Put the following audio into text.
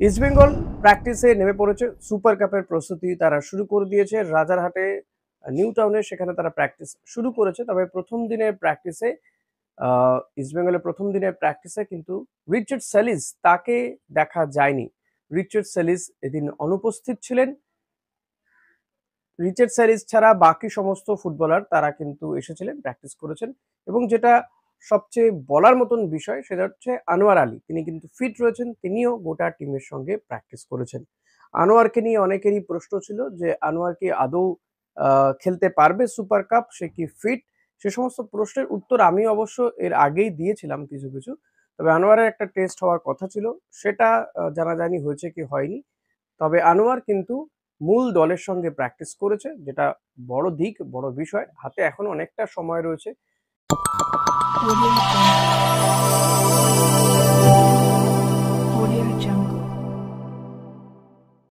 ইস্টবেঙ্গল প্র্যাকটিসে নেমে পড়েছে। সুপার কাপের প্রস্তুতি তারা শুরু করে দিয়েছে রাজারহাটে, নিউ টাউনে সেখানে তারা প্র্যাকটিস শুরু করেছে। তবে প্রথম দিনের প্র্যাকটিসে ইস্টবেঙ্গলের প্রথম দিনের প্র্যাকটিসে কিন্তু রিচার্ড সেলিস তাকে দেখা যায়নি। রিচার্ড সেলিস এদিন অনুপস্থিত ছিলেন। রিচার্ড সেলিস ছাড়া বাকি সমস্ত ফুটবলার তারা কিন্তু এসেছিলেন, প্র্যাকটিস করেছেন এবং যেটা সবচেয়ে বলার মতন বিষয় সেটা হচ্ছে আনোয়ার আলী। তিনি কিন্তু ফিট রয়েছেন, তিনিও গোটা টিমের সঙ্গে প্র্যাকটিস করেছেন। আনোয়ারকে নিয়ে অনেকেরই প্রশ্ন ছিল যে আনোয়ার কি আদৌ খেলতে পারবে সুপার কাপ? সে কি ফিট? সে সমস্ত প্রশ্নের উত্তর আমি অবশ্য এর আগেই দিয়েছিলাম কিছু। তবে আনোয়ারের একটা টেস্ট হওয়ার কথা ছিল, সেটা জানাজানি হয়েছে কি হয়নি। তবে আনোয়ার কিন্তু মূল দলের সঙ্গে প্র্যাকটিস করেছে, যেটা বড় দিক, বড় বিষয়। হাতে এখনো অনেকটা সময় রয়েছে।